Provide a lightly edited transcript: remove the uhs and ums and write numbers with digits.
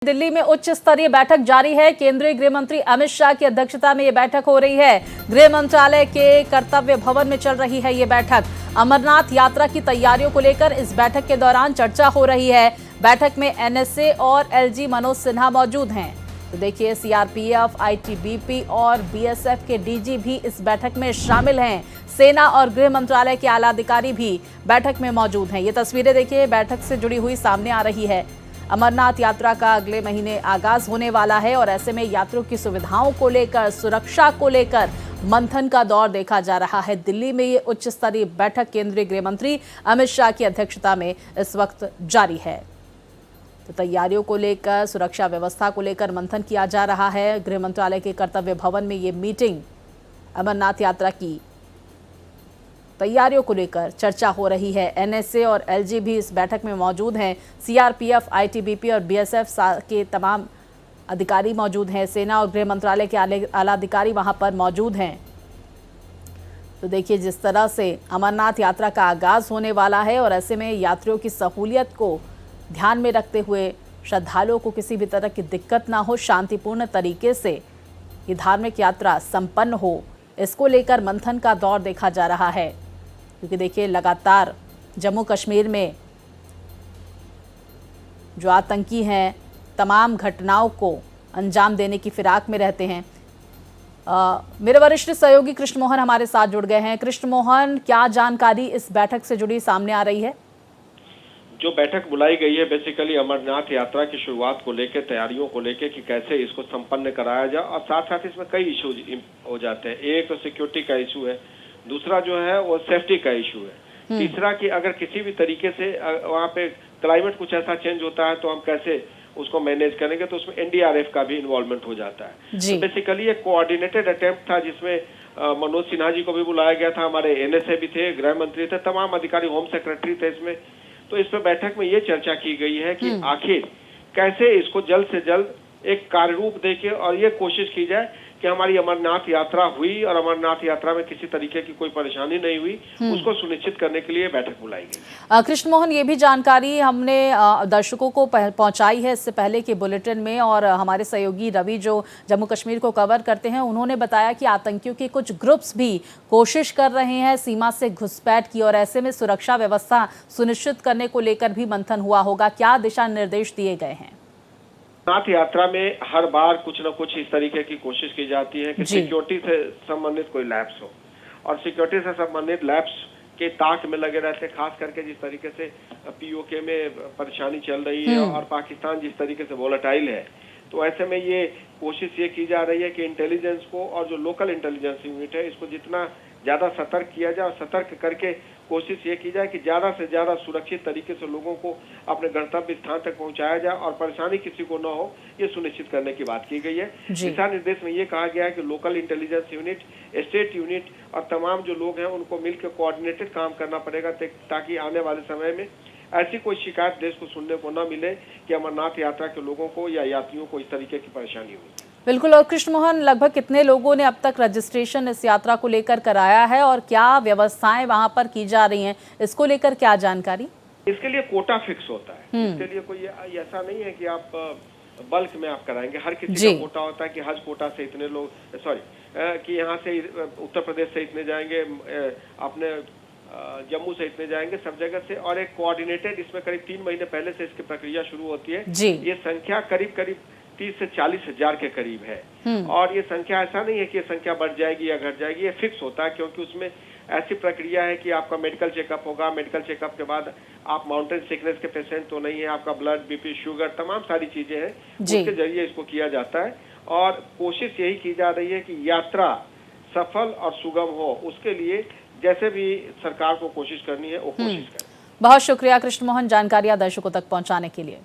दिल्ली में उच्च स्तरीय बैठक जारी है। केंद्रीय गृह मंत्री अमित शाह की अध्यक्षता में ये बैठक हो रही है। गृह मंत्रालय के कर्तव्य भवन में चल रही है ये बैठक। अमरनाथ यात्रा की तैयारियों को लेकर इस बैठक के दौरान चर्चा हो रही है। बैठक में एनएसए और एलजी मनोज सिन्हा मौजूद हैं। तो देखिए, सीआरपीएफ, आईटीबीपी और बीएसएफ के डीजी भी इस बैठक में शामिल हैं। सेना और गृह मंत्रालय के आला अधिकारी भी बैठक में मौजूद हैं। ये तस्वीरें देखिए, बैठक से जुड़ी हुई सामने आ रही है। अमरनाथ यात्रा का अगले महीने आगाज होने वाला है और ऐसे में यात्रियों की सुविधाओं को लेकर, सुरक्षा को लेकर मंथन का दौर देखा जा रहा है। दिल्ली में ये उच्च स्तरीय बैठक केंद्रीय गृह मंत्री अमित शाह की अध्यक्षता में इस वक्त जारी है। तो तैयारियों को लेकर, सुरक्षा व्यवस्था को लेकर मंथन किया जा रहा है। गृह मंत्रालय के कर्तव्य भवन में ये मीटिंग अमरनाथ यात्रा की तैयारियों को लेकर चर्चा हो रही है। एनएसए और एलजी भी इस बैठक में मौजूद हैं। सीआरपीएफ, आईटीबीपी और बीएसएफ के तमाम अधिकारी मौजूद हैं। सेना और गृह मंत्रालय के आला अधिकारी वहां पर मौजूद हैं। तो देखिए, जिस तरह से अमरनाथ यात्रा का आगाज होने वाला है और ऐसे में यात्रियों की सहूलियत को ध्यान में रखते हुए श्रद्धालुओं को किसी भी तरह की दिक्कत ना हो, शांतिपूर्ण तरीके से ये धार्मिक यात्रा संपन्न हो, इसको लेकर मंथन का दौर देखा जा रहा है। क्योंकि देखिए, लगातार जम्मू कश्मीर में जो आतंकी हैं, तमाम घटनाओं को अंजाम देने की फिराक में रहते हैं। मेरे वरिष्ठ सहयोगी कृष्ण मोहन हमारे साथ जुड़ गए हैं। कृष्ण मोहन, क्या जानकारी इस बैठक से जुड़ी सामने आ रही है? जो बैठक बुलाई गई है बेसिकली अमरनाथ यात्रा की शुरुआत को लेकर, तैयारियों को लेकर कि कैसे इसको संपन्न कराया जाए, और साथ साथ इसमें कई इशू हो जाते हैं। एक तो सिक्योरिटी का इशू है, दूसरा जो है वो सेफ्टी का इशू है, तीसरा कि अगर किसी भी तरीके से वहाँ पे क्लाइमेट कुछ ऐसा चेंज होता है तो हम कैसे उसको मैनेज करेंगे, तो उसमें एनडीआरएफ का भी इन्वॉल्वमेंट हो जाता है। तो बेसिकली एक कोऑर्डिनेटेड अटेम्प्ट था जिसमें मनोज सिन्हा जी को भी बुलाया गया था, हमारे एनएसए भी थे, गृह मंत्री थे, तमाम अधिकारी, होम सेक्रेटरी थे इसमें। तो इस पर बैठक में ये चर्चा की गई है कि आखिर कैसे इसको जल्द से जल्द एक कार्य रूप देके और ये कोशिश की जाए कि हमारी अमरनाथ यात्रा हुई और अमरनाथ यात्रा में किसी तरीके की कोई परेशानी नहीं हुई, उसको सुनिश्चित करने के लिए बैठक बुलाई गई। कृष्ण मोहन, ये भी जानकारी हमने दर्शकों को पहुंचाई है इससे पहले के बुलेटिन में, और हमारे सहयोगी रवि जो जम्मू कश्मीर को कवर करते हैं, उन्होंने बताया कि आतंकियों के कुछ ग्रुप्स भी कोशिश कर रहे हैं सीमा से घुसपैठ की, और ऐसे में सुरक्षा व्यवस्था सुनिश्चित करने को लेकर भी मंथन हुआ होगा। क्या दिशा निर्देश दिए गए हैं? अमरनाथ यात्रा में हर बार कुछ न कुछ इस तरीके की कोशिश की जाती है कि सिक्योरिटी से संबंधित कोई लैप्स हो, और सिक्योरिटी से संबंधित लैप्स के ताक में लगे रहते हैं, खास करके जिस तरीके से पीओके में परेशानी चल रही है और पाकिस्तान जिस तरीके से वोलेटाइल है। तो ऐसे में ये कोशिश ये की जा रही है कि इंटेलिजेंस को और जो लोकल इंटेलिजेंस यूनिट है इसको जितना ज्यादा सतर्क किया जाए, और सतर्क करके कोशिश ये की जाए कि ज्यादा से ज्यादा सुरक्षित तरीके से लोगों को अपने गंतव्य स्थान तक पहुंचाया जाए और परेशानी किसी को न हो, ये सुनिश्चित करने की बात की गई है। दिशा निर्देश में ये कहा गया है कि local intelligence unit, state unit और तमाम जो लोग हैं उनको मिलकर कोऑर्डिनेटेड काम करना पड़ेगा, ताकि आने वाले समय में ऐसी कोई शिकायत देश को सुनने को न मिले कि अमरनाथ यात्रा के लोगों को या यात्रियों को इस तरीके की परेशानी हुई। बिल्कुल। और कृष्ण मोहन, लगभग कितने लोगों ने अब तक रजिस्ट्रेशन इस यात्रा को लेकर कराया है और क्या व्यवस्थाएं वहां पर की जा रही हैं, इसको लेकर क्या जानकारी? इसके लिए कोटा फिक्स होता है, इसके लिए कोई ऐसा नहीं है कि आप बल्क में आप कराएंगे। हर किसी का कोटा होता है कि हज कोटा से इतने लोग, कि यहाँ से उत्तर प्रदेश से इतने जाएंगे, अपने जम्मू से इतने जाएंगे, सब जगह से। और एक कोऑर्डिनेटेड, इसमें करीब 3 महीने पहले से इसकी प्रक्रिया शुरू होती है। ये संख्या करीब 30 से 40 हजार के करीब है, और ये संख्या ऐसा नहीं है कि ये संख्या बढ़ जाएगी या घट जाएगी, ये फिक्स होता है, क्योंकि उसमें ऐसी प्रक्रिया है कि आपका मेडिकल चेकअप होगा, मेडिकल चेकअप के बाद आप माउंटेन सिकनेस के पेशेंट तो नहीं है, आपका ब्लड, बीपी, शुगर, तमाम सारी चीजें हैं, उसके जरिए इसको किया जाता है। और कोशिश यही की जा रही है कि यात्रा सफल और सुगम हो, उसके लिए जैसे भी सरकार को कोशिश करनी है वो कोशिश करें। बहुत शुक्रिया कृष्ण मोहन, जानकारियां दर्शकों तक पहुंचाने के लिए।